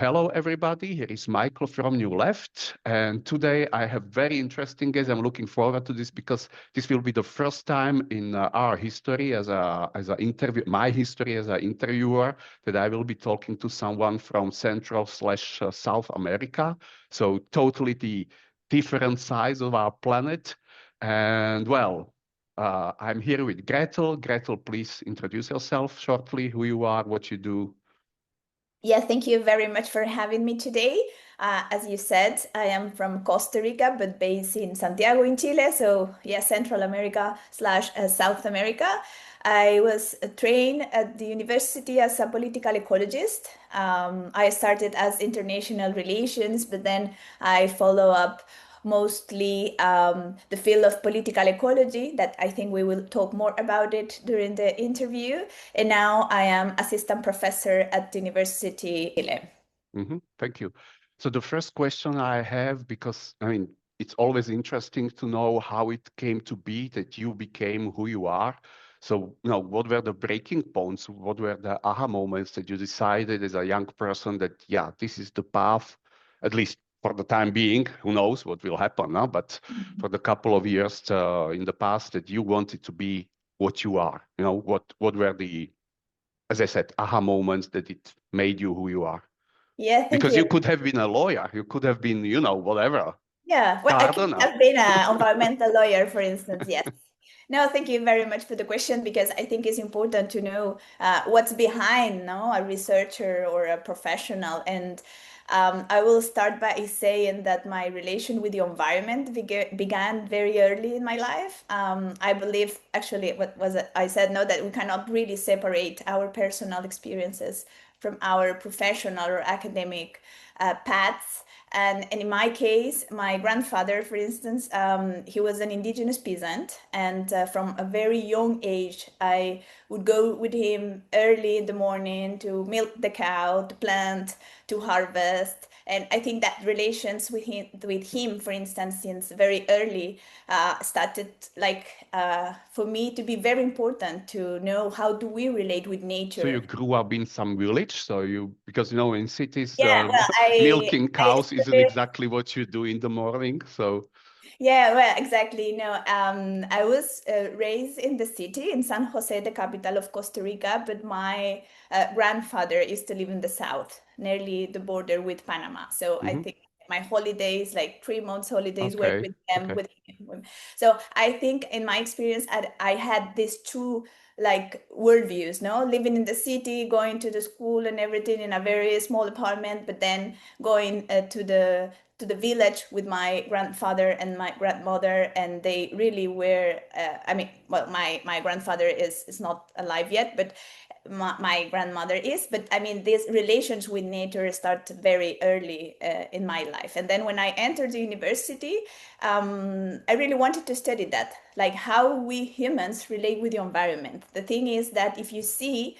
hello, everybody. Here is Michael from New Left. And today I have very interesting guests. I'm looking forward to this because this will be the first time in our history as my history as an interviewer, that I will be talking to someone from Central/South America. So totally the different sides of our planet. And well, I'm here with Gretel. Gretel, please introduce yourself shortly, who you are, what you do. Yeah, thank you very much for having me today. As you said, I am from Costa Rica, but based in Santiago in Chile. So yeah, Central America/South America. I was trained at the university as a political ecologist. I started as international relations, but then I follow up mostly the field of political ecology, that I think we will talk more about it during the interview. And now I am assistant professor at the University Chile. Thank you. So the first question I have, because I mean, it's always interesting to know how it came to be that you became who you are. So, what were the breaking points? What were the aha moments that you decided as a young person that, yeah, this is the path, at least for the time being, who knows what will happen now, but for the couple of years in the past that you wanted to be what you are? What were the, as I said, aha moments that it made you who you are? Yeah, thank because you. you could have been a lawyer, you could have been, whatever. Yeah, well, I could Gardener. have been an environmental lawyer, for instance, yes. No, thank you very much for the question, because I think it's important to know what's behind a researcher or a professional. And I will start by saying that my relation with the environment began very early in my life. I believe, actually, what was it? I said, no, that we cannot really separate our personal experiences from our professional or academic paths. And in my case, my grandfather, for instance, he was an indigenous peasant. And from a very young age, I would go with him early in the morning to milk the cow, to plant, to harvest. And I think that relations with him, for instance, since very early, started for me to be very important to know how do we relate with nature. So you grew up in some village, because in cities, Yeah, well, milking cows isn't exactly what you do in the morning. So yeah, well, exactly. I was raised in the city in San Jose, the capital of Costa Rica, but my grandfather used to live in the south, nearly the border with Panama. So I think my holidays, like 3 months holidays, were with them, with him. So I think in my experience, I had these two worldviews, living in the city, going to the school and everything in a very small apartment, but then going to the village with my grandfather and my grandmother, and they really were my grandfather is not alive yet, but my grandmother is. But I mean, these relations with nature start very early in my life. And then when I entered the university, I really wanted to study that, like how we humans relate with the environment. The thing is that if you see,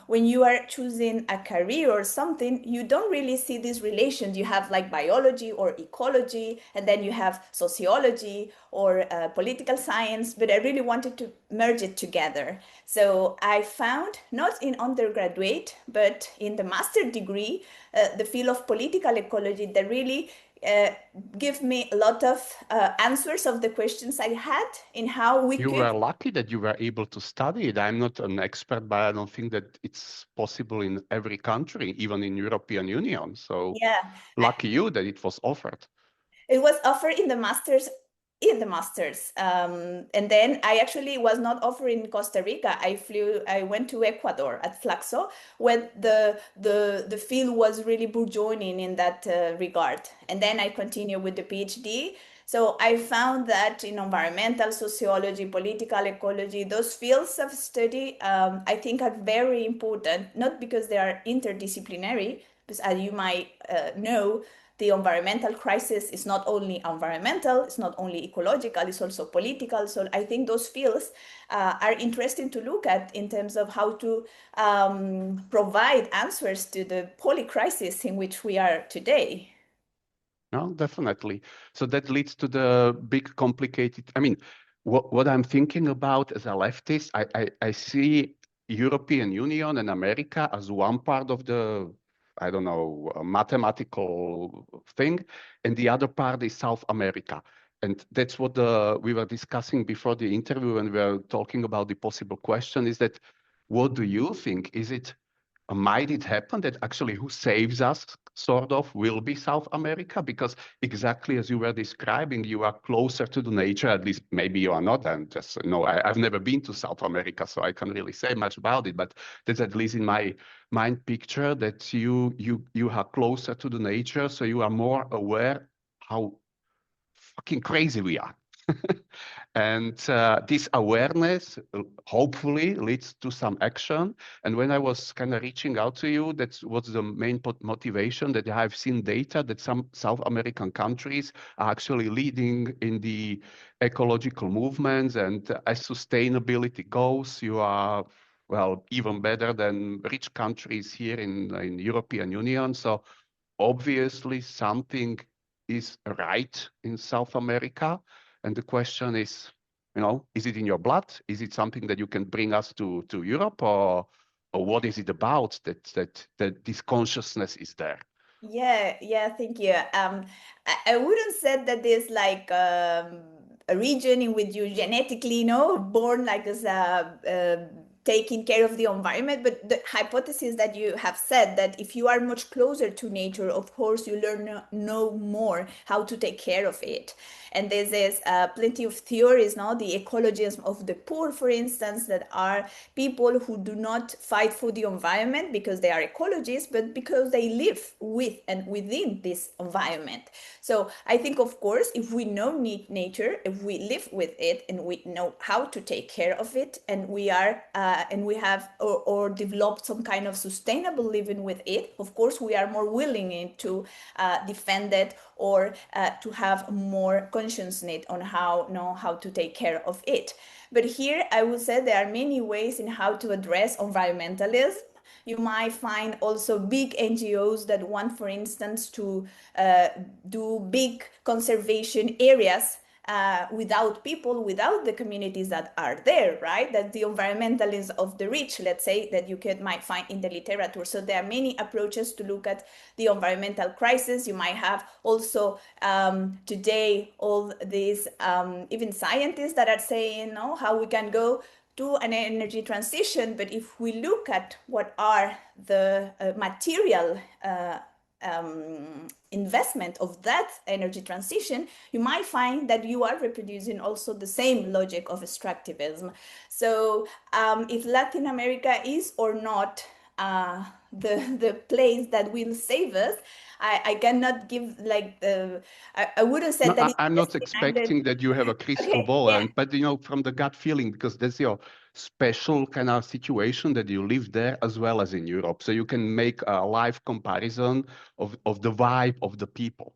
when you are choosing a career or something, you don't really see these relations. You have like biology or ecology, and then you have sociology or political science, but I really wanted to merge it together. So I found, not in undergraduate, but in the master degree, the field of political ecology that really give me a lot of answers of the questions I had in how we You were lucky that you were able to study it. I'm not an expert, but I don't think that it's possible in every country, even in European Union. So yeah, lucky you that it was offered. It was offered in the masters. And then I actually was not offered in Costa Rica. I went to Ecuador at Flaxo, where the field was really burgeoning in that regard. And then I continued with the PhD. So I found that in environmental sociology, political ecology, those fields of study, I think are very important, not because they are interdisciplinary, because as you might know, the environmental crisis is not only environmental, it's not only ecological, it's also political. So I think those fields are interesting to look at in terms of how to provide answers to the polycrisis in which we are today. No, definitely. So that leads to the big complicated, I mean, what I'm thinking about as a leftist, I see European Union and America as one part of the I don't know, a mathematical thing. And the other part is South America. And that's what we were discussing before the interview when we were talking about the possible question is that, what do you think? Is it, might it happen that actually who saves us sort of will be South America? Because exactly as you were describing, you are closer to the nature, at least maybe you are not. I'm just, I've never been to South America, so I can't really say much about it, but that's at least in my mind picture that you are closer to the nature, so you are more aware how fucking crazy we are. And this awareness hopefully leads to some action. And when I was kind of reaching out to you, that was the main motivation, that I've seen data that some South American countries are actually leading in the ecological movements, and as sustainability goes, you are, well, even better than rich countries here in European Union. So obviously something is right in South America. And the question is, is it in your blood? Is it something that you can bring us to Europe, or what is it about that this consciousness is there? Yeah, thank you. I wouldn't say that there's like a region in which you genetically, born like as taking care of the environment, but the hypothesis that you have said that if you are much closer to nature, of course, you know more how to take care of it. And there's plenty of theories, the ecologism of the poor, for instance, that are people who do not fight for the environment because they are ecologists, but because they live with and within this environment. So I think, of course, if we know nature, if we live with it and we know how to take care of it, and we are and we have or developed some kind of sustainable living with it, of course, we are more willing to defend it or to have more consciousness on how to take care of it. But here I would say there are many ways in how to address environmentalism. You might find also big NGOs that want, for instance, to do big conservation areas without people, without the communities that are there, right? That the environmentalism of the rich, let's say, that you might find in the literature. So there are many approaches to look at the environmental crisis. You might have also today all these even scientists that are saying how we can go to an energy transition. But if we look at what are the material investment of that energy transition, you might find that you are reproducing also the same logic of extractivism. So if Latin America is or not the place that will save us, I cannot give like I wouldn't say that. I'm not expecting that you have a crystal ball, yeah. But from the gut feeling, because that's your special kind of situation that you live there as well as in Europe, so you can make a live comparison of the vibe of the people.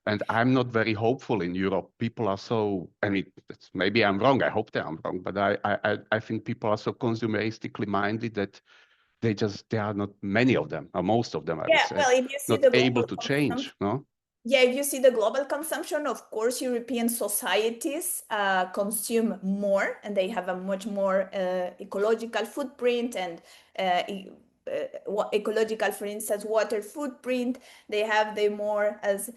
And I'm not very hopeful in Europe. People are so, maybe I'm wrong. I hope that I'm wrong, but I think people are so consumeristically minded that they are not, many of them, or most of them, I would say, well, if you see not able to change, no? Yeah, if you see the global consumption, of course, European societies consume more, and they have a much more ecological footprint and ecological, for instance, water footprint. They have the more, as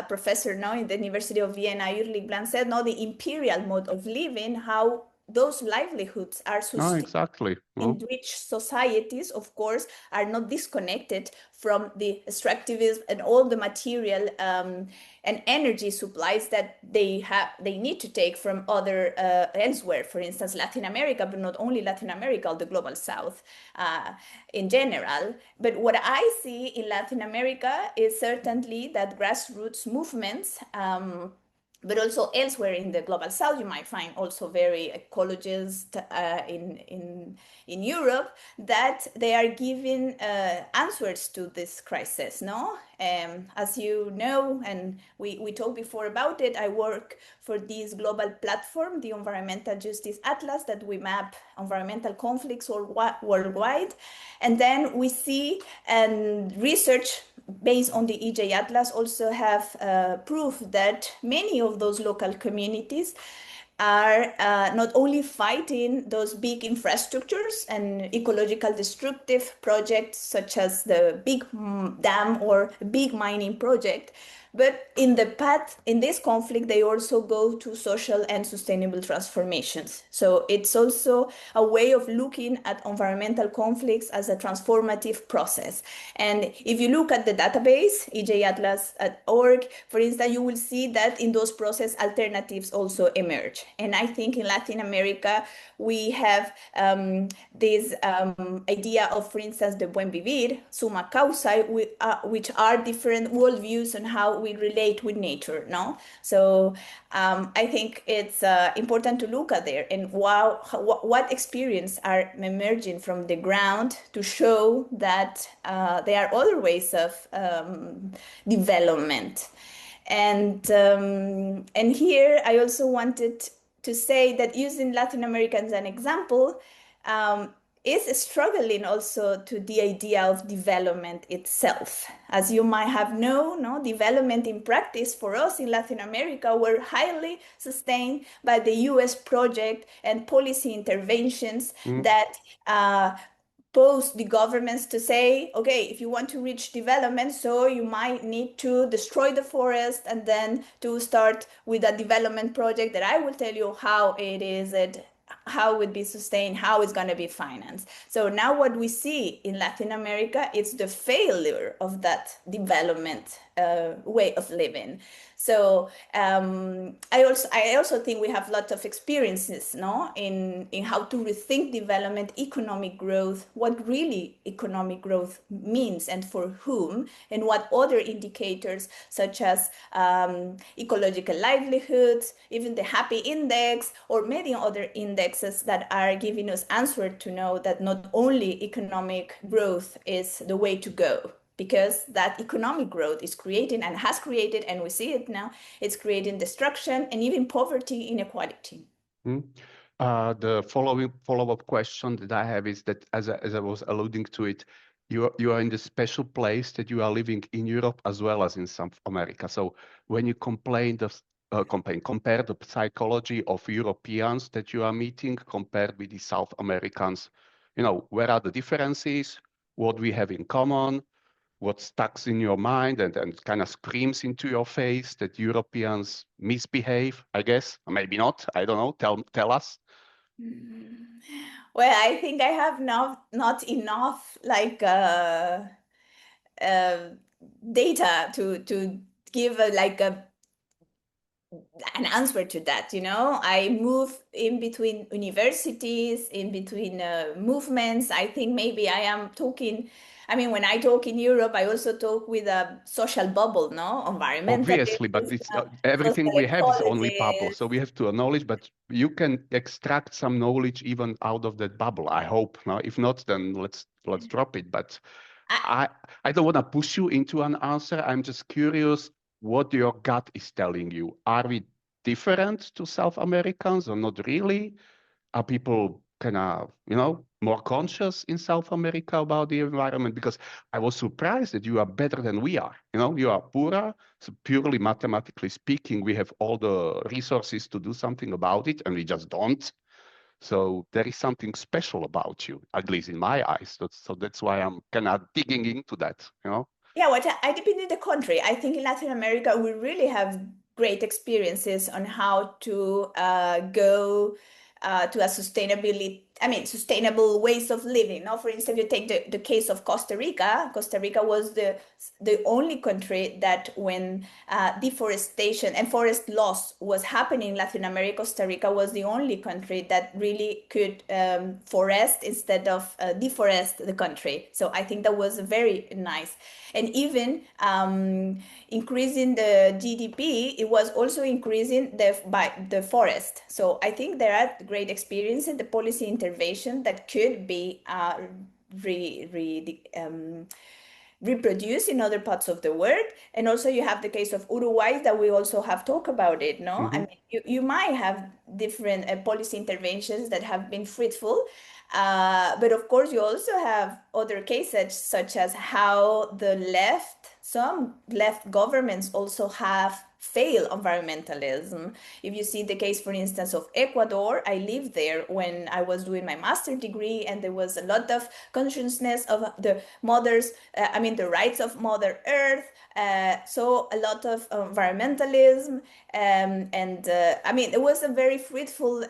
professor now in the University of Vienna, Jürgen Blanc said, the imperial mode of living, how those livelihoods are sustained. Exactly. In rich societies, of course, are not disconnected from the extractivism and all the material and energy supplies that they need to take from other elsewhere, for instance, Latin America, but not only Latin America, the global South in general. But what I see in Latin America is certainly that grassroots movements, but also elsewhere in the global South, you might find also very ecologist in Europe, that they are giving answers to this crisis, as you know, and we talked before about it, I work for this global platform, the Environmental Justice Atlas, that we map environmental conflicts worldwide. And then we see, and research based on the EJ Atlas also have proof that many of those local communities are not only fighting those big infrastructures and ecological destructive projects such as the big dam or big mining project, but in this conflict, they also go to social and sustainable transformations. So it's also a way of looking at environmental conflicts as a transformative process. And if you look at the database, ejatlas.org, for instance, you will see that in those processes, alternatives also emerge. And I think in Latin America, we have this idea of, for instance, the buen vivir, summa causa, which are different worldviews on how we relate with nature, no? So I think it's important to look at there and what experience are emerging from the ground to show that there are other ways of development. And here I also wanted to say that using Latin America as an example is struggling also to the idea of development itself. As you might have known, no, development in practice for us in Latin America were highly sustained by the US project and policy interventions that posed the governments to say, okay, if you want to reach development, so you might need to destroy the forest and then to start with a development project that I will tell you how it is, how it would be sustained, how it's going to be financed. So now what we see in Latin America is the failure of that development way of living. So I also think we have lots of experiences, no, in how to rethink development, economic growth, what really economic growth means and for whom, and what other indicators such as ecological livelihoods, even the Happy Index, or many other indexes that are giving us answer to know that not only economic growth is the way to go, because that economic growth is creating and has created, and we see it now, it's creating destruction and even poverty, inequality. The follow-up question that I have is that, as I was alluding to it, you are in the special place that you are living in Europe as well as in South America. So when you compare the psychology of Europeans that you are meeting compared with the South Americans, where are the differences, what we have in common, what sticks in your mind and kind of screams into your face that Europeans misbehave, I guess, or maybe not, I don't know, tell us. Well, I think I have not enough data to give an answer to that. I move in between universities, in between movements. I think maybe I am talking, when I talk in Europe, I also talk with a social bubble, no? Environmental. Obviously, but it's, everything we have is only bubble. So we have to acknowledge, but you can extract some knowledge even out of that bubble, I hope. No? If not, then let's drop it. But I don't want to push you into an answer. I'm just curious what your gut is telling you. Are we different to South Americans or not really? Are people kind of, more conscious in South America about the environment? Because I was surprised that you are better than we are. You are poorer, so purely mathematically speaking, we have all the resources to do something about it, and we just don't. So there is something special about you, at least in my eyes. So that's why I'm kind of digging into that, Yeah, I depend on the country. I think in Latin America, we really have great experiences on how to go to a sustainable ways of living. Now, for instance, if you take the case of Costa Rica, Costa Rica was the only country that when deforestation and forest loss was happening in Latin America, Costa Rica was the only country that really could forest instead of deforest the country. So I think that was very nice. And even increasing the GDP, it was also increasing the forest. So I think there are great experience in the policy intervention that could be reproduced in other parts of the world. And also you have the case of Uruguay that we also have talked about it, no? You might have different policy interventions that have been fruitful, but of course you also have other cases such as how some left governments also have failed environmentalism. If you see the case, for instance, of Ecuador, I lived there when I was doing my master's degree, and there was a lot of consciousness of the the rights of Mother Earth. So a lot of environmentalism, it was a very fruitful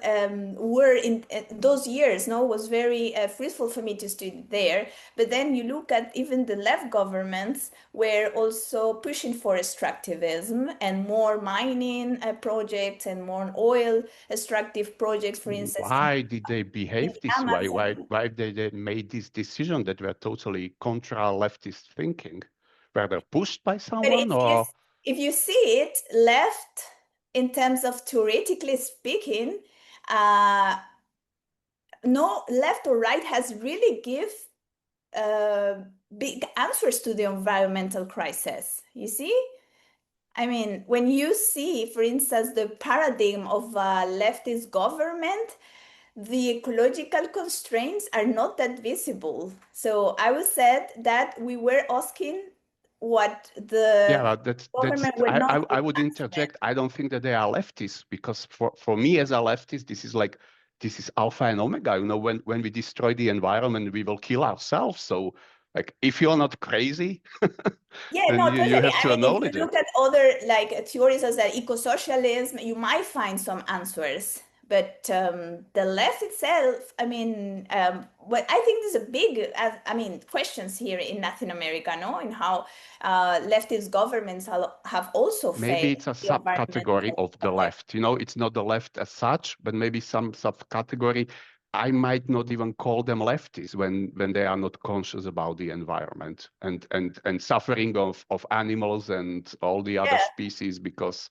word in those years. No, was very fruitful for me to study there. But then you look at even the left governments were also pushing for extractivism and more mining projects and more oil extractive projects, for instance. Why did they behave this way? Why did they made this decision that were totally contra leftist thinking? Were they pushed by someone, or? If you see it, left, in terms of theoretically speaking, no left or right has really give big answers to the environmental crisis. You see? I mean, when you see, for instance, the paradigm of a leftist government, the ecological constraints are not that visible. So I would say that we were asking what the I would interject. I don't think that they are leftists, because for me as a leftist, this is alpha and omega. You know, when we destroy the environment, we will kill ourselves. So, like, if you're not crazy, yeah, then no, you have to acknowledge if you look at other theories as eco-socialism, you might find some answers. But the left itself, what I think there's a big, questions here in Latin America, no, in how leftist governments have also failed. Maybe it's a subcategory of the left. You know, it's not the left as such, but maybe some subcategory. I might not even call them leftists when they are not conscious about the environment and suffering of animals and all the other species, because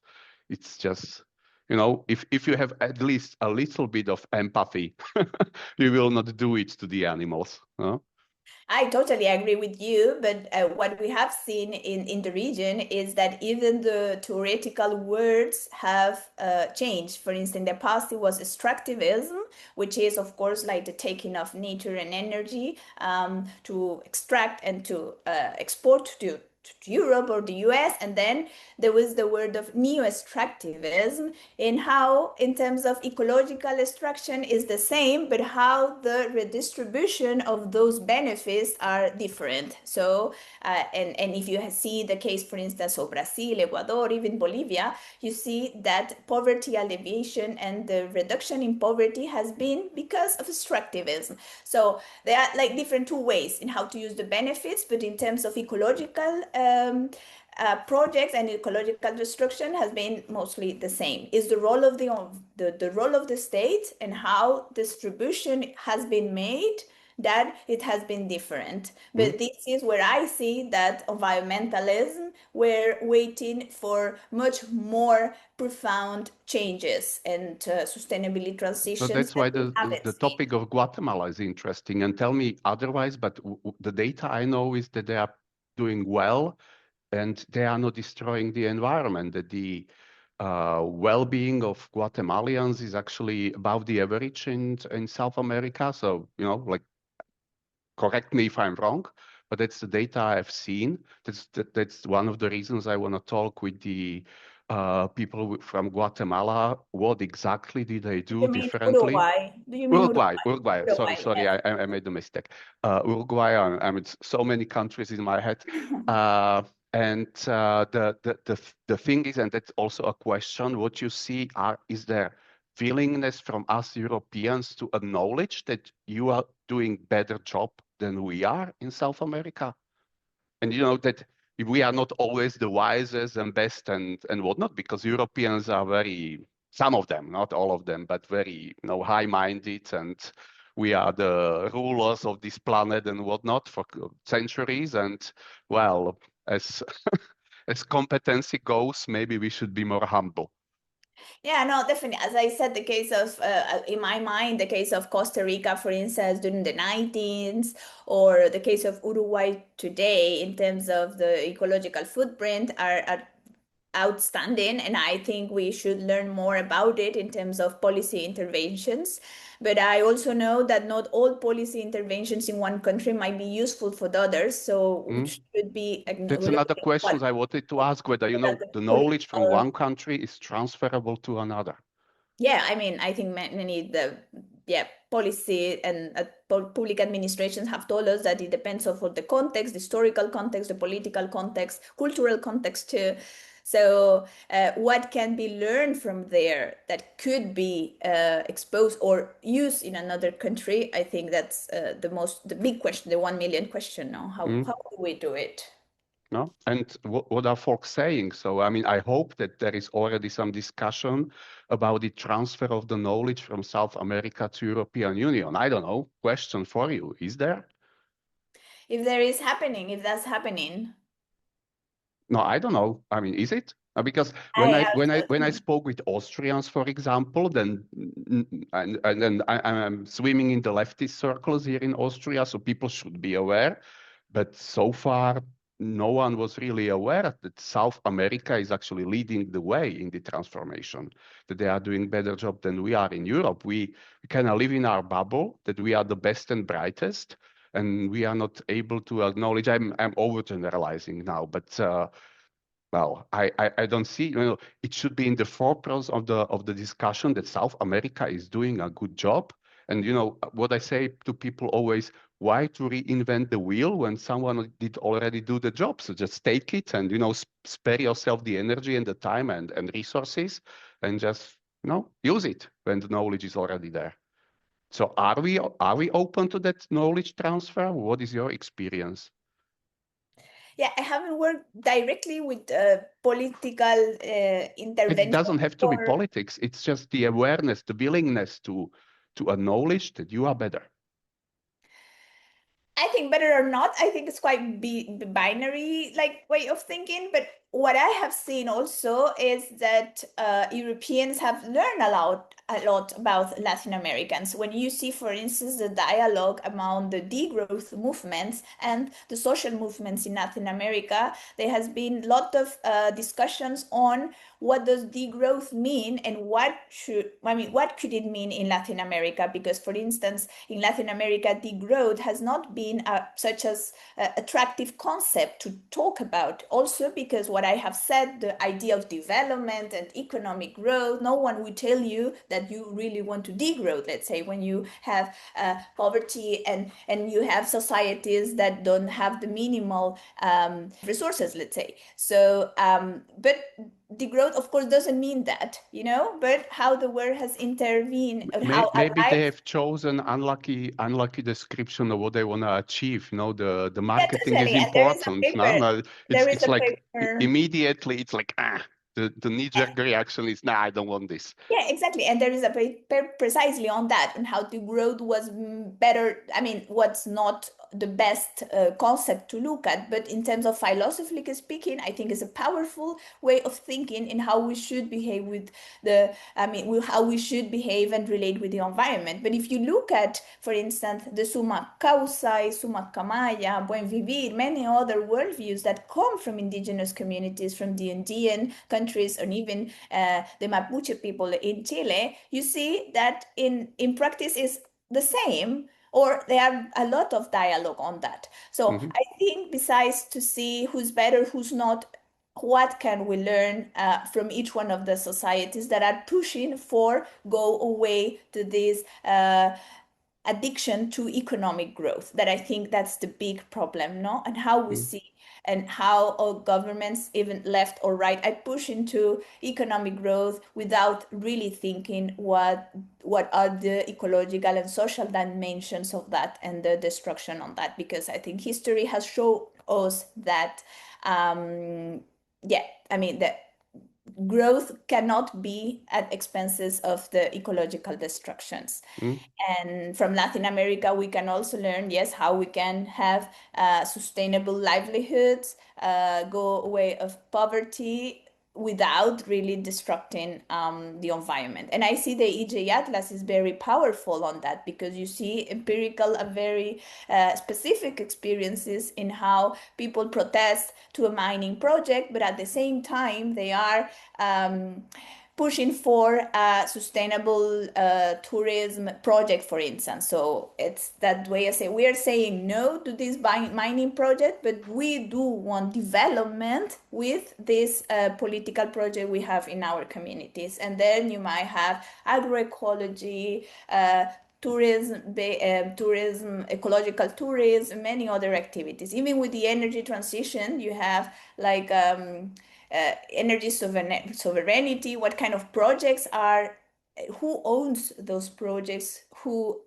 it's just. You know, if you have at least a little bit of empathy, you will not do it to the animals. No? I totally agree with you, but what we have seen in the region is that even the theoretical words have changed. For instance, in the past, it was extractivism, which is, of course, like the taking of nature and energy to extract and to export to Europe or the US, and then there was the word of neo-extractivism, in how, in terms of ecological extraction is the same, but how the redistribution of those benefits are different. So, and if you see the case, for instance, of Brazil, Ecuador, even Bolivia, you see that poverty alleviation and the reduction in poverty has been because of extractivism. So there are like different two ways in how to use the benefits, but in terms of ecological projects and ecological destruction has been mostly the same. Is the role of the role of the state and how distribution has been made, that it has been different. But this is where I see that environmentalism we're waiting for much more profound changes and sustainability transitions. So that's why the topic of Guatemala is interesting. And tell me otherwise, but the data I know is that they are doing well and they are not destroying the environment, that the well-being of Guatemalans is actually above the average in South America. So, you know, like, correct me if I'm wrong, but that's the data I've seen. That's one of the reasons I want to talk with the people from Guatemala. What exactly did they do differently? Uruguay. Do you mean Uruguay. Sorry, yes. I made a mistake. Uruguay, I mean, so many countries in my head. And the thing is, and that's also a question, what you see is there willingness from us Europeans to acknowledge that you are doing better job than we are in South America? And you know that we are not always the wisest and best and whatnot, because Europeans are very, some of them, not all of them, but very, you know, high-minded, and we are the rulers of this planet and whatnot for centuries. And well, as as competency goes, maybe we should be more humble. Yeah, no, definitely. As I said, the case of, in my mind, the case of Costa Rica, for instance, during the 19th, or the case of Uruguay today, in terms of the ecological footprint, are outstanding, and I think we should learn more about it in terms of policy interventions. But I also know that not all policy interventions in one country might be useful for the others, so it should be That's another question I wanted to ask, whether, you know, the knowledge from one country is transferable to another. Yeah, I mean, I think many policy and public administrations have told us that it depends on the context, the historical context, the political context, cultural context too. So what can be learned from there that could be exposed or used in another country? I think that's the big question, the 1 million question. No? How do we do it? No? And what are folks saying? So, I mean, I hope that there is already some discussion about the transfer of the knowledge from South America to European Union. I don't know. Question for you. Is there? If that's happening. No, I don't know. I mean, is it? Because when I spoke with Austrians, for example, then I'm swimming in the leftist circles here in Austria, so people should be aware. But so far, no one was really aware that South America is actually leading the way in the transformation, that they are doing better job than we are in Europe. We kind of live in our bubble, that we are the best and brightest, and we are not able to acknowledge. I'm overgeneralizing now, but well, I don't see, you know, it should be in the forefront of the discussion that South America is doing a good job. And, you know, what I say to people always, why to reinvent the wheel when someone did already do the job? So just take it and, you know, spare yourself the energy and the time and resources and just, you know, use it when the knowledge is already there. So are we open to that knowledge transfer? What is your experience? Yeah, I haven't worked directly with political intervention. It doesn't have to be politics. It's just the awareness, the willingness to acknowledge that you are better. I think better or not, I think it's quite binary like way of thinking. But what I have seen also is that Europeans have learned a lot about Latin Americans. When you see, for instance, the dialogue among the degrowth movements and the social movements in Latin America, there has been a lot of discussions on what does degrowth mean and what could it mean in Latin America? Because, for instance, in Latin America, degrowth has not been such as attractive concept to talk about. Also, because what I have said, the idea of development and economic growth, no one will tell you that you really want to degrowth. Let's say when you have poverty and you have societies that don't have the minimal resources, let's say. So, but degrowth, of course, doesn't mean that, you know, but how the world has intervened. Maybe they have chosen unlucky description of what they want to achieve. You know, the marketing is important. No? It's like immediately, it's like, the knee-jerk reaction is, I don't want this. Yeah, exactly. And there is a paper precisely on that, and how degrowth was better. I mean, what's not the best concept to look at, but in terms of philosophically speaking, I think it's a powerful way of thinking in how we should behave with how we should behave and relate with the environment. But if you look at, for instance, the Summa Causae, Summa Camaya, Buen Vivir, many other worldviews that come from indigenous communities, from the Andean countries, and even the Mapuche people in Chile, you see that in practice is the same, or there are a lot of dialogue on that. So I think besides to see who's better, who's not, what can we learn from each one of the societies that are pushing for go away to this addiction to economic growth, that I think that's the big problem, no? And how we see and how our governments, even left or right, are pushing into economic growth without really thinking what are the ecological and social dimensions of that and the destruction on that. Because I think history has shown us that, that growth cannot be at expenses of the ecological destructions. And from Latin America, we can also learn, yes, how we can have sustainable livelihoods, go away of poverty, without really disrupting the environment. And I see the EJ Atlas is very powerful on that, because you see empirical, very specific experiences in how people protest to a mining project, but at the same time they are pushing for a sustainable tourism project, for instance. So it's that way I say we are saying no to this mining project, but we do want development with this political project we have in our communities. And then you might have agroecology, tourism, ecological tourism, many other activities. Even with the energy transition, you have like energy sovereignty, what kind of projects are, who owns those projects, who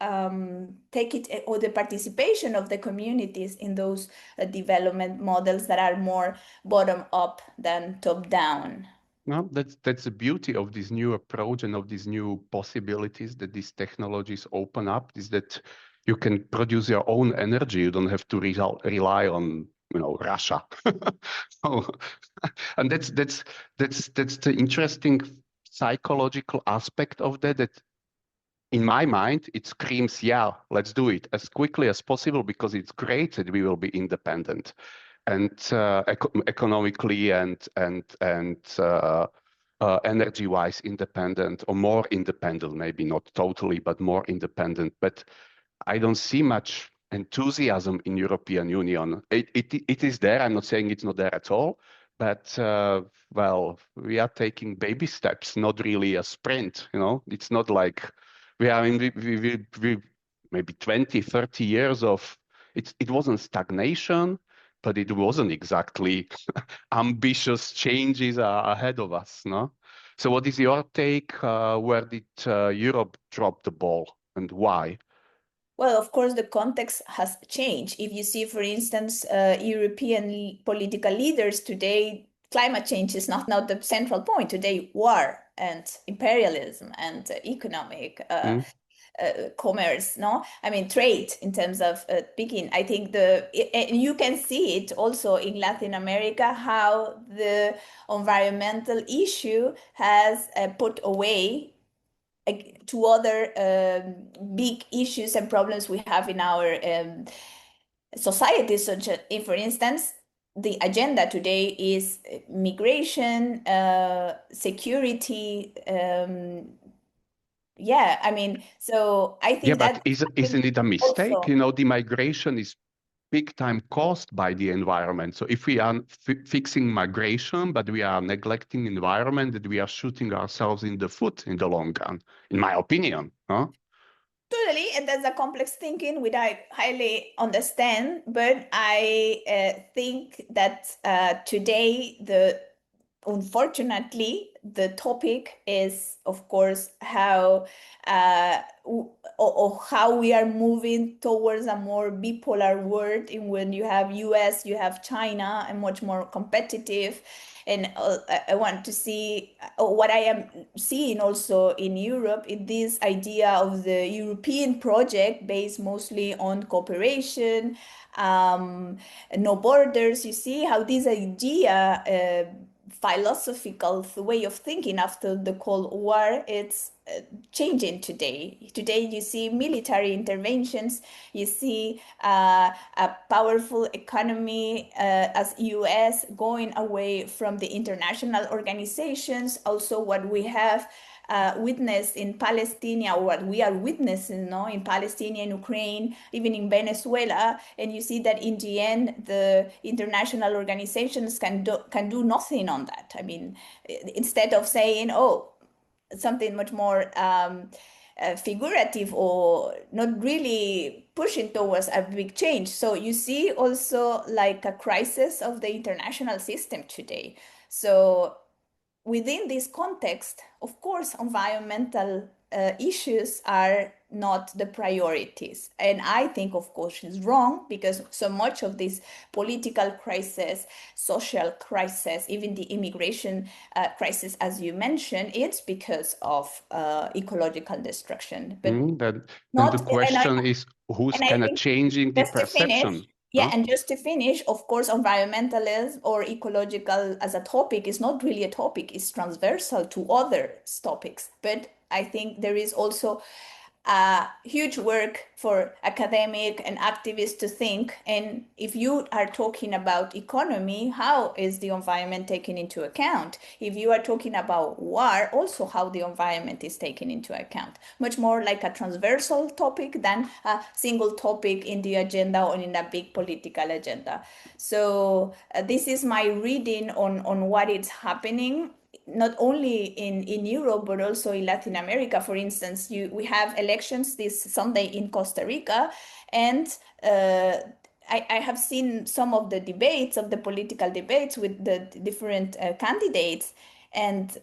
take it, or the participation of the communities in those development models that are more bottom up than top down. No, that's the beauty of this new approach and of these new possibilities that these technologies open up, is that you can produce your own energy. You don't have to rely on, you know, Russia. And that's the interesting psychological aspect of that, that in my mind, it screams, yeah, let's do it as quickly as possible, because it's great that we will be independent and economically and energy-wise independent, or more independent, maybe not totally, but more independent. But I don't see much enthusiasm in European Union. It is there. I'm not saying it's not there at all, but well, we are taking baby steps, not really a sprint. You know, it's not like we are in we maybe 20, 30 years of it wasn't stagnation, but it wasn't exactly ambitious changes ahead of us. No. So, what is your take? Where did Europe drop the ball, and why? Well, of course, the context has changed. If you see, for instance, European political leaders today, climate change is not now the central point. Today, war and imperialism and economic commerce, no? I mean, trade in terms of speaking. I think you can see it also in Latin America, how the environmental issue has put away to other big issues and problems we have in our society, such as, for instance, the agenda today is migration, security. Yeah, I mean, so I think but isn't it a mistake? Also, you know, the migration is big time caused by the environment. So if we are fixing migration, but we are neglecting environment, that we are shooting ourselves in the foot in the long run, in my opinion. Huh? Totally, and that's a complex thinking which I highly understand, but I think that today, unfortunately, the topic is, of course, how or how we are moving towards a more bipolar world, in when you have US, you have China, and much more competitive. And I want to see what I am seeing also in Europe, in this idea of the European project based mostly on cooperation, no borders. You see how this idea, philosophical way of thinking after the Cold War, it's changing today. Today you see military interventions, you see a powerful economy as US going away from the international organizations. Also what we have witnessed in Palestine, or what we are witnessing, no, in Palestine and Ukraine, even in Venezuela, and you see that in the end the international organizations can do nothing on that. I mean, instead of saying, oh, something much more figurative, or not really pushing towards a big change. So you see also like a crisis of the international system today. So within this context, of course, environmental issues are not the priorities. And I think, of course, it's wrong, because so much of this political crisis, social crisis, even the immigration crisis, as you mentioned, it's because of ecological destruction. But then the question is, who's kind of changing the perception? Yeah, no? and just to finish, of course, environmentalism or ecological as a topic is not really a topic, it's transversal to other topics. But I think there is also huge work for academic and activists to think. And if you are talking about economy, how is the environment taken into account? If you are talking about war, also how the environment is taken into account. Much more like a transversal topic than a single topic in the agenda or in a big political agenda. So this is my reading on what is happening not only in Europe, but also in Latin America. For instance, we have elections this Sunday in Costa Rica, and I have seen some of the debates, of the political debates with the different candidates, and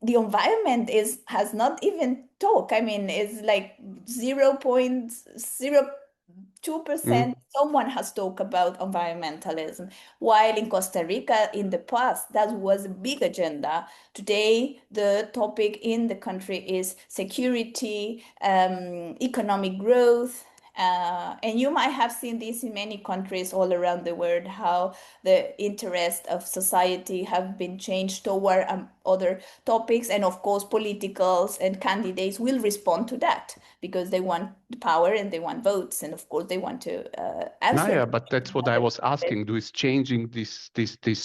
the environment has not even talk. I mean, it's like 0.02% someone has talked about environmentalism, while in Costa Rica in the past that was a big agenda. Today the topic in the country is security, economic growth, and you might have seen this in many countries all around the world, how the interest of society have been changed toward other topics. And of course, politicals and candidates will respond to that because they want the power and they want votes. And of course, they want to answer. Yeah, but that's what I was asking. Do is changing this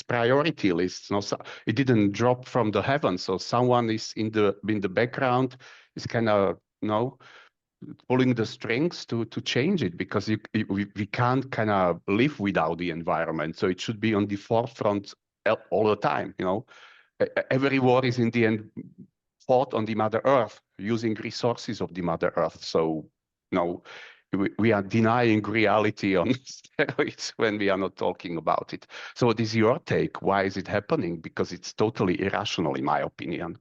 priority list? No, so it didn't drop from the heavens. So someone is in the background is kind of pulling the strings to change it, because we can't kind of live without the environment. So it should be on the forefront all the time. Every war is in the end fought on the Mother Earth using resources of the Mother Earth. So we are denying reality on steroids when we are not talking about it. So what is your take? Why is it happening? Because it's totally irrational, in my opinion.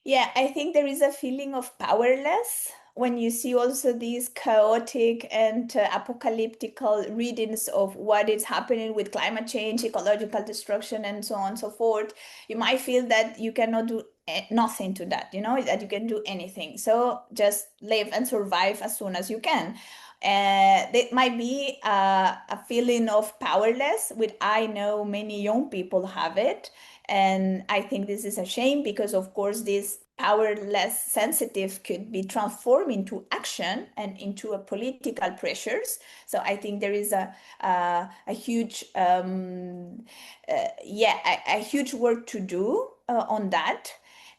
Yeah, I think there is a feeling of powerless when you see also these chaotic and apocalyptical readings of what is happening with climate change, ecological destruction, and so on and so forth. You might feel that you cannot do nothing to that, that you can do anything. So just live and survive as soon as you can. It might be a feeling of powerless, which I know many young people have it. And I think this is a shame because, of course, this powerless sensitive could be transformed into action and into a political pressures. So I think there is a huge, a huge work to do on that.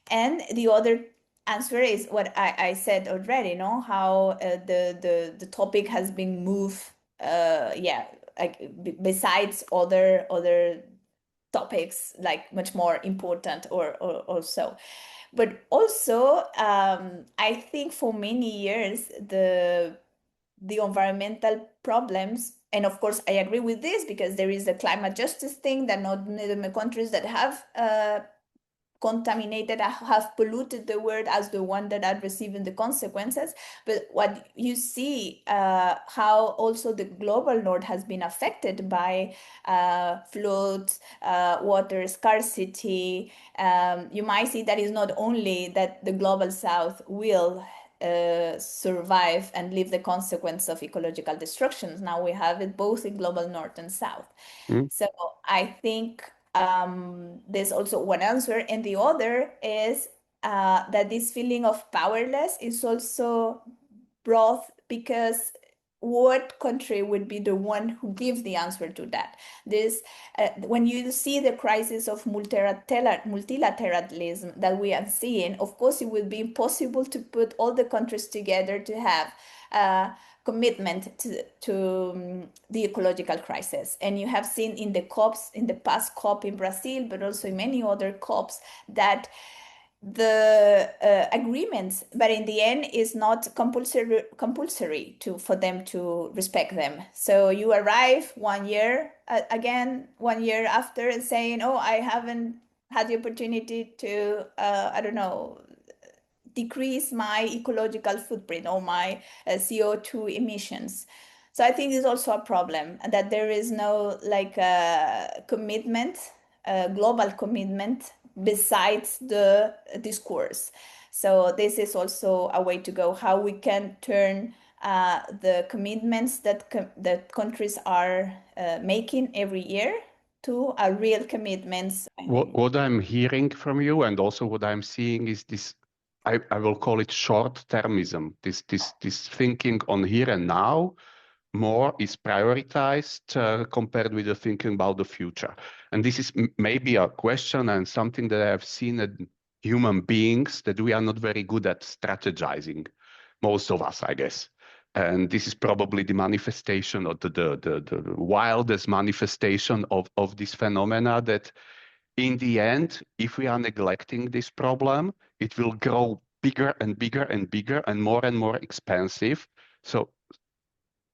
And the other answer is what I said already, how the topic has been moved, besides other topics like much more important or so. But also, I think for many years, the environmental problems, and of course, I agree with this because there is a climate justice thing that not the countries that have contaminated, have polluted the world as the one that are receiving the consequences. But what you see, how also the global north has been affected by floods, water scarcity. You might see that is not only that the global south will survive and live the consequence of ecological destructions. Now we have it both in global north and south. So I think there's also one answer, and the other is that this feeling of powerless is also brought because what country would be the one who gives the answer to that? This, when you see the crisis of multilateralism that we are seeing, of course, it will be impossible to put all the countries together to have commitment to the ecological crisis. And you have seen in the COPs, in the past COP in Brazil, but also in many other COPs, that the agreements, but in the end is not compulsory for them to respect them. So you arrive 1 year again, 1 year after, and saying, oh, I haven't had the opportunity to decrease my ecological footprint or my CO2 emissions. So I think it's also a problem that there is no commitment, global commitment besides the discourse. So this is also a way to go, how we can turn the commitments that countries are making every year to real commitments. What I'm hearing from you, and also what I'm seeing, is this, I will call it short-termism, this thinking on here and now more is prioritized compared with the thinking about the future. And this is maybe a question and something that I've seen in human beings, that we are not very good at strategizing, most of us, I guess. And this is probably the manifestation, or the wildest manifestation of this phenomena, that in the end, if we are neglecting this problem, it will grow bigger and bigger and bigger and more expensive. So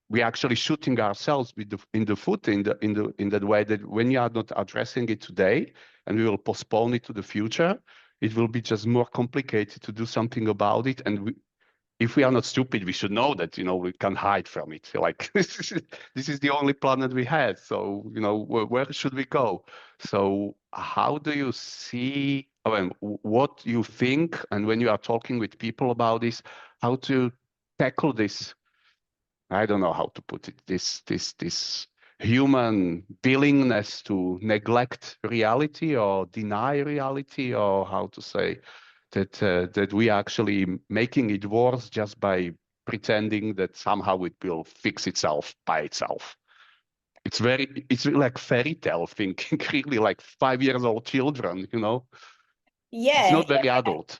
we're actually shooting ourselves in the foot in that way, that when you are not addressing it today and we will postpone it to the future, it will be just more complicated to do something about it. And if we are not stupid, we should know that, we can hide from it. Like this is the only planet we have. So, where should we go? So how do you see, what you think, and when you are talking with people about this, how to tackle this? I don't know how to put it. This human willingness to neglect reality or deny reality, or how to say that we are actually making it worse just by pretending that somehow it will fix itself by itself. It's like fairy tale thinking, really like 5-year-old children, Yeah. It's not very adult.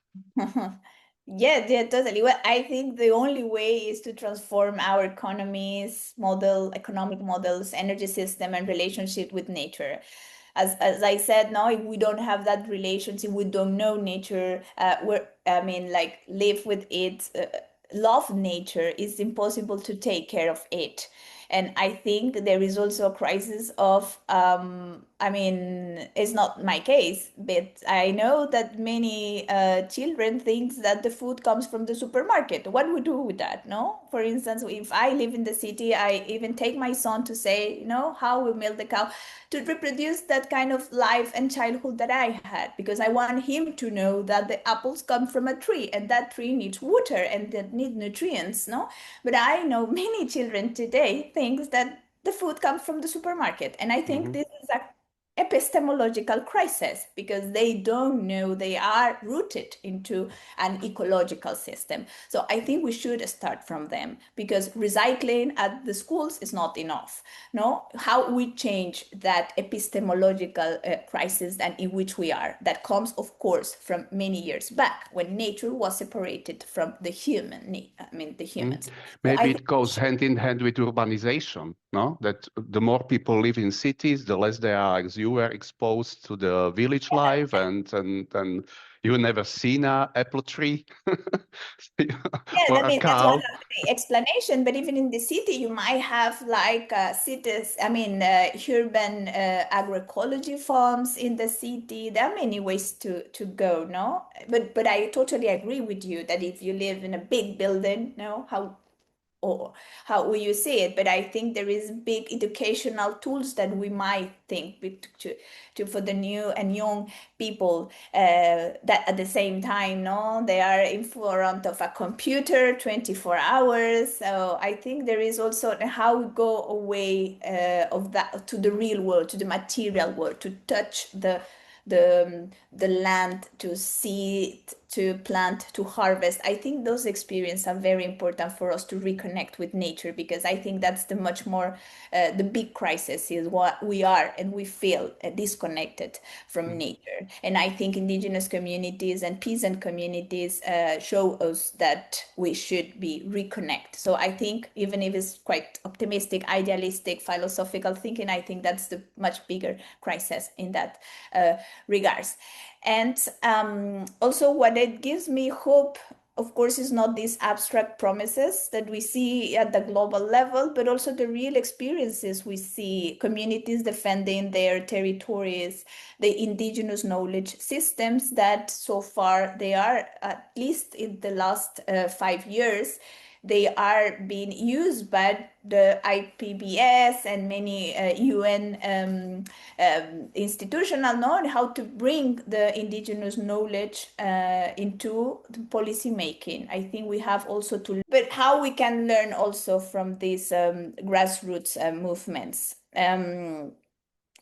Yeah, totally. Well, I think the only way is to transform our economies, economic models, energy system, and relationship with nature. As I said, now if we don't have that relationship, we don't know nature, live with it, love nature, it's impossible to take care of it. And I think there is also a crisis of, it's not my case, but I know that many children think that the food comes from the supermarket. What do we do with that, no? For instance, if I live in the city, I even take my son to say, how we milk the cow, to reproduce that kind of life and childhood that I had, because I want him to know that the apples come from a tree, and that tree needs water and that needs nutrients, no? But I know many children today thinks that the food comes from the supermarket. And I think this is a epistemological crisis, because they don't know they are rooted into an ecological system. So I think we should start from them, because recycling at the schools is not enough. No, how we change that epistemological crisis and in which we are, that comes, of course, from many years back when nature was separated from the the humans. Maybe it goes hand in hand with urbanization, no? That the more people live in cities, the less they are, as you were, exposed to the village life, and you never seen an apple tree. That's one of the explanation. But even in the city, you might have like cities, urban agroecology farms in the city. There are many ways to go, no? But I totally agree with you that if you live in a big building, how will you see it? But I think there is big educational tools that we might think for the new and young people that at the same time, they are in front of a computer 24 hours. So I think there is also how we go away of that to the real world, to the material world, to touch the land, to see it, to plant, to harvest. I think those experiences are very important for us to reconnect with nature, because I think that's the much more, the big crisis is what we are, and we feel disconnected from nature. And I think indigenous communities and peasant communities show us that we should be reconnect. So I think even if it's quite optimistic, idealistic, philosophical thinking, I think that's the much bigger crisis in that regards. And also what it gives me hope, of course, is not these abstract promises that we see at the global level, but also the real experiences we see, communities defending their territories, the indigenous knowledge systems that so far they are, at least in the last 5 years, they are being used by the IPBS and many UN institutional know how to bring the indigenous knowledge into the policy making. I think we have also to, but how we can learn also from these grassroots movements.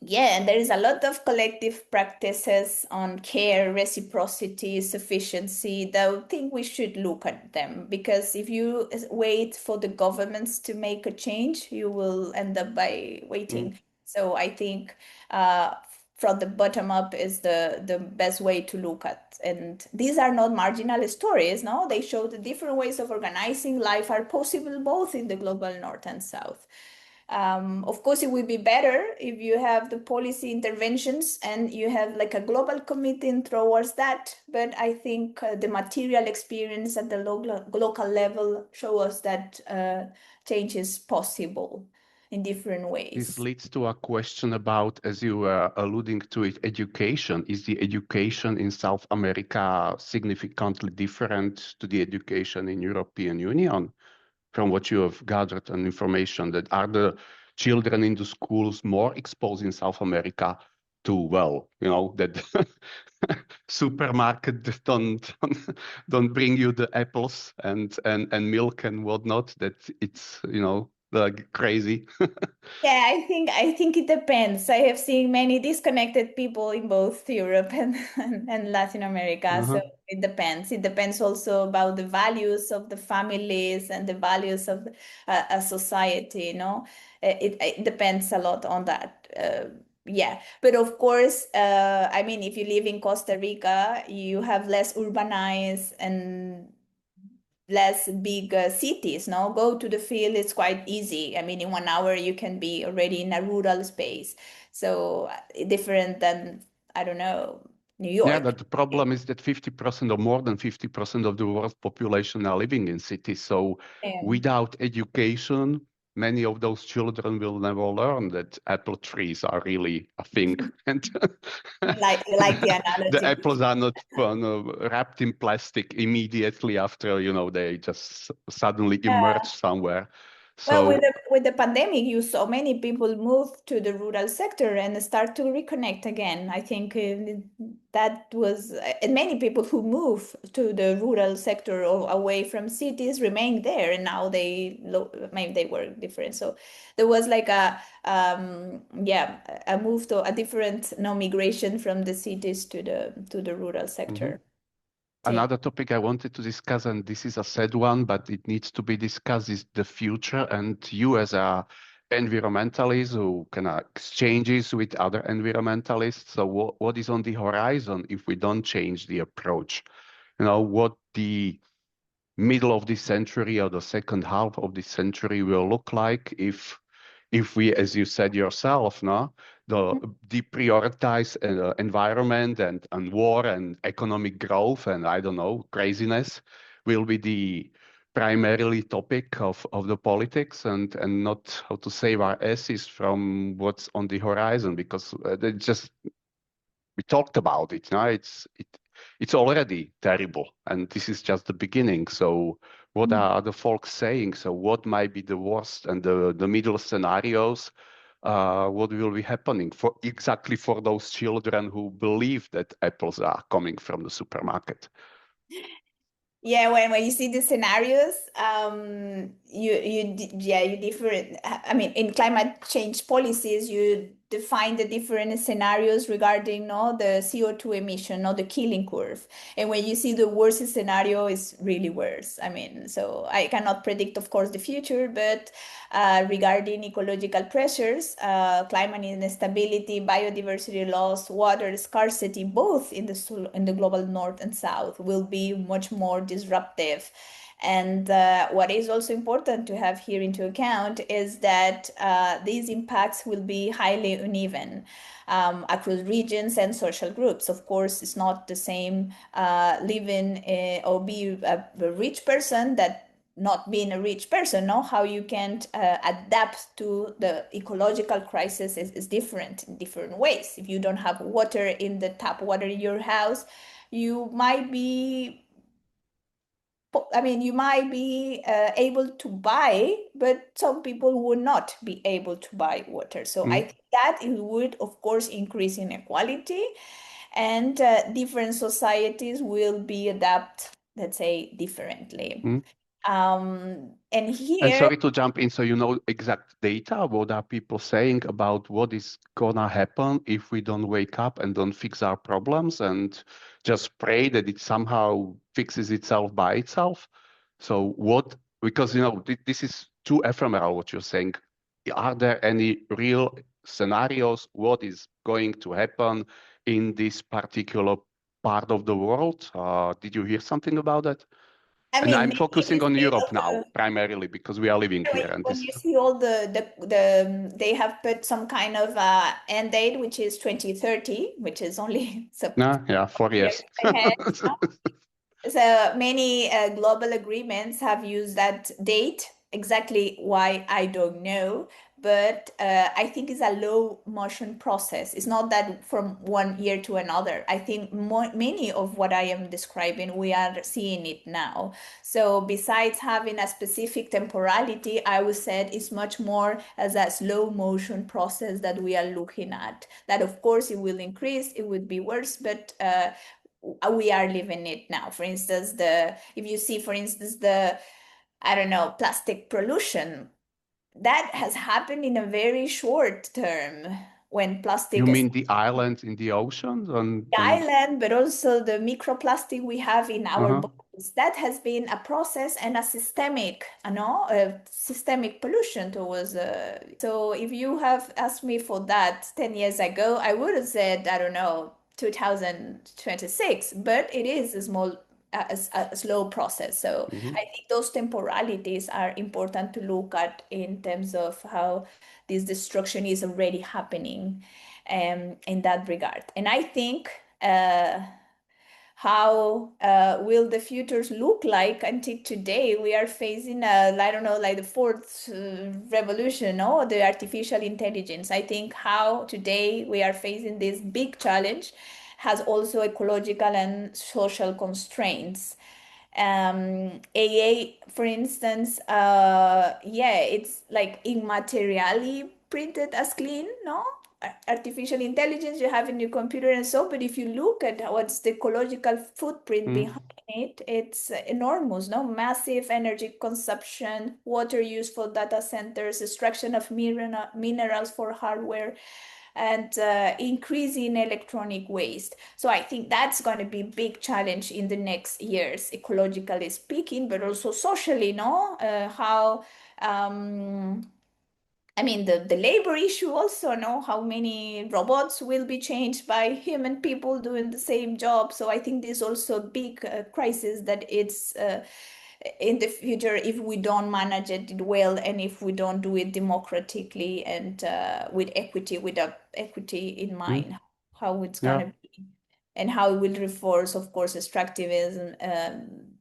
Yeah, and there is a lot of collective practices on care, reciprocity, sufficiency that I think we should look at them, because if you wait for the governments to make a change, you will end up by waiting. So I think from the bottom up is the best way to look at. And these are not marginal stories, no? They show the different ways of organizing life are possible both in the global north and south. Of course, it would be better if you have the policy interventions and you have like a global committing towards that. But I think the material experience at the local level show us that change is possible in different ways. This leads to a question about, as you were alluding to it, education. Is the education in South America significantly different to the education in European Union? From what you have gathered and information, that are the children in the schools more exposed in South America to, well, you know, that supermarket don't bring you the apples and milk and whatnot, that it's, you know, like crazy. Yeah, I think it depends. I have seen many disconnected people in both Europe and Latin America. So it depends. It depends also about the values of the families and the values of a society, you know. It depends a lot on that. Yeah, but of course, I mean, if you live in Costa Rica, you have less urbanized and less big cities, no? Go to the field, it's quite easy. I mean, in 1 hour, you can be already in a rural space. So different than, I don't know, New York. Yeah, but the problem is that 50% or more than 50% of the world's population are living in cities. So without education, many of those children will never learn that apple trees are really a thing. And like the analogy. The apples are not wrapped in plastic immediately after, you know, they just suddenly emerge somewhere. Well, with the pandemic, you saw many people move to the rural sector and start to reconnect again. I think that was, and many people who move to the rural sector or away from cities remain there, and now maybe they were different. So there was like a move to a different migration from the cities to the rural sector. Another topic I wanted to discuss, and this is a sad one, but it needs to be discussed, is the future. And you as a environmentalist who can exchanges with other environmentalists. So what is on the horizon if we don't change the approach? You know, what the middle of this century or the second half of this century will look like if we, as you said yourself, deprioritize environment and war and economic growth and, I don't know, craziness will be the primarily topic of the politics, and not how to save our asses from what's on the horizon, because we talked about it. It's already terrible, and this is just the beginning. So what are the folks saying? So what might be the worst and the middle scenarios? What will be happening exactly for those children who believe that apples are coming from the supermarket? Yeah, when you see the scenarios, you different. I mean, in climate change policies, you define the different scenarios regarding the CO2 emission, the killing curve. And when you see the worst scenario is really worse. I mean, so I cannot predict, of course, the future, but regarding ecological pressures, climate instability, biodiversity loss, water scarcity, both in the global north and south, will be much more disruptive. And what is also important to have here into account is that these impacts will be highly uneven across regions and social groups. Of course, it's not the same living or be a rich person that not being a rich person. How you can adapt to the ecological crisis is different in different ways. If you don't have water in the tap water in your house, you might be I mean, you might be able to buy, but some people would not be able to buy water. So I think that it would, of course, increase inequality, and different societies will be adapt, let's say, differently. And here, And sorry to jump in, so you know exact data, what are people saying about what is gonna happen if we don't wake up and don't fix our problems and just pray that it somehow fixes itself by itself? So what, because you know, this is too ephemeral what you're saying. Are there any real scenarios? What is going to happen in this particular part of the world? Did you hear something about that? I And mean, I'm maybe focusing if you on see Europe all now, primarily, because we are living here. And when this, you see all they have put some kind of end date, which is 2030, which is only yeah, 4 years. ahead. So many global agreements have used that date. Exactly why, I don't know, but I think it's a low motion process. It's not that from 1 year to another. I think many of what I am describing, we are seeing it now. So besides having a specific temporality, I would say it's much more as a slow motion process that we are looking at. That of course it will increase, it would be worse, but we are living it now. For instance, if you see, for instance, I don't know, plastic pollution, that has happened in a very short term when plastic. You mean the islands in the oceans? The island, but also the microplastic we have in our bodies. That has been a process and a systemic, systemic pollution towards. So if you have asked me for that 10 years ago, I would have said, I don't know, 2026, but it is a slow process. So I think those temporalities are important to look at in terms of how this destruction is already happening in that regard. And I think how will the futures look like until today? We are facing I don't know, like the fourth revolution, or the artificial intelligence. I think how today we are facing this big challenge has also ecological and social constraints. AA, for instance, it's like immaterially printed as clean, no? Artificial intelligence you have in your computer and so, but if you look at what's the ecological footprint behind it, it's enormous, no? Massive energy consumption, water use for data centers, extraction of minerals for hardware, and increasing electronic waste. So I think that's going to be a big challenge in the next years, ecologically speaking, but also socially, no? I mean, the labor issue also, no? How many robots will be changed by human people doing the same job? So I think there's also a big crisis that it's in the future, if we don't manage it well, and if we don't do it democratically and with equity in mind, how it's going to be, and how it will reinforce, of course, extractivism,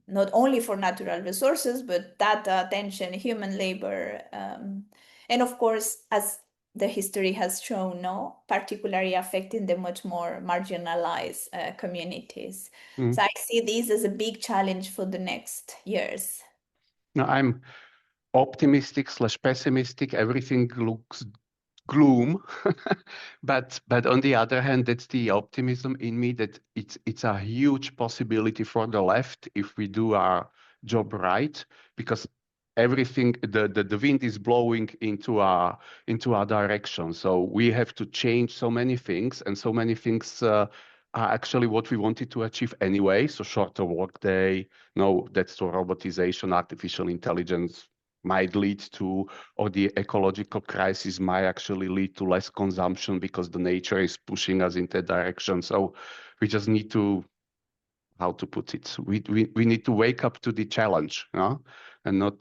not only for natural resources, but data, attention, human labor, and of course, as the history has shown, no, particularly affecting the much more marginalized communities. So I see this as a big challenge for the next years. Now, I'm optimistic / pessimistic. Everything looks gloom, but on the other hand, that's the optimism in me, that it's a huge possibility for the left if we do our job right, because everything, the wind is blowing into our direction. So we have to change so many things, and so many things are actually what we wanted to achieve anyway. So shorter workday, no, that's to robotization, artificial intelligence might lead to, or the ecological crisis might actually lead to less consumption because the nature is pushing us in that direction. So we just need to, how to put it, we need to wake up to the challenge, and not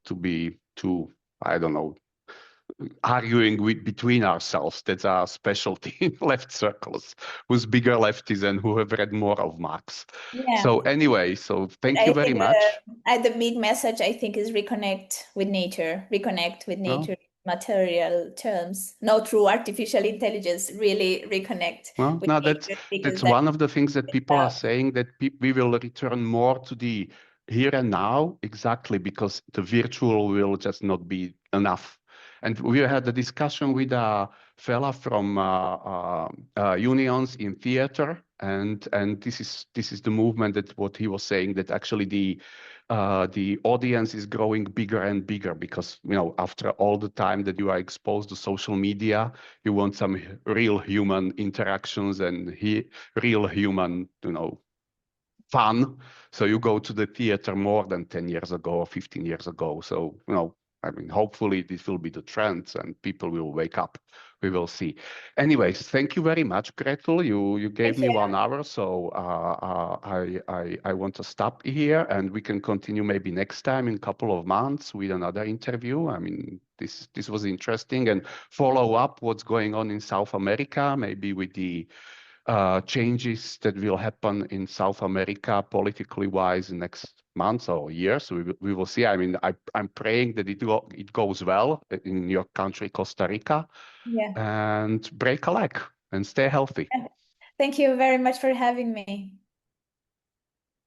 to be too, I don't know, arguing between ourselves. That's our specialty in left circles, who's bigger lefties and who have read more of Marx. So anyway, so thank you very much. The big message, I think, is reconnect with nature, material terms, not through artificial intelligence, really reconnect. Well, no, that's one of the things that people are saying, that we will return more to the here and now, exactly, because the virtual will just not be enough. And we had a discussion with a fella from unions in theater, and this is the movement, that what he was saying, that actually the audience is growing bigger and bigger, because after all the time that you are exposed to social media, you want some real human interactions and real human fun. So you go to the theater more than 10 years ago or 15 years ago. So I mean, hopefully this will be the trend and people will wake up. We will see. Anyways, thank you very much, Gretel. You gave me 1 hour, so I want to stop here, and we can continue maybe next time in a couple of months with another interview. I mean, this was interesting, and follow up what's going on in South America, maybe with the changes that will happen in South America politically wise in next months or years. We will see. I mean, I'm praying that it goes well in your country, Costa Rica. Yeah. And break a leg and stay healthy. Thank you very much for having me.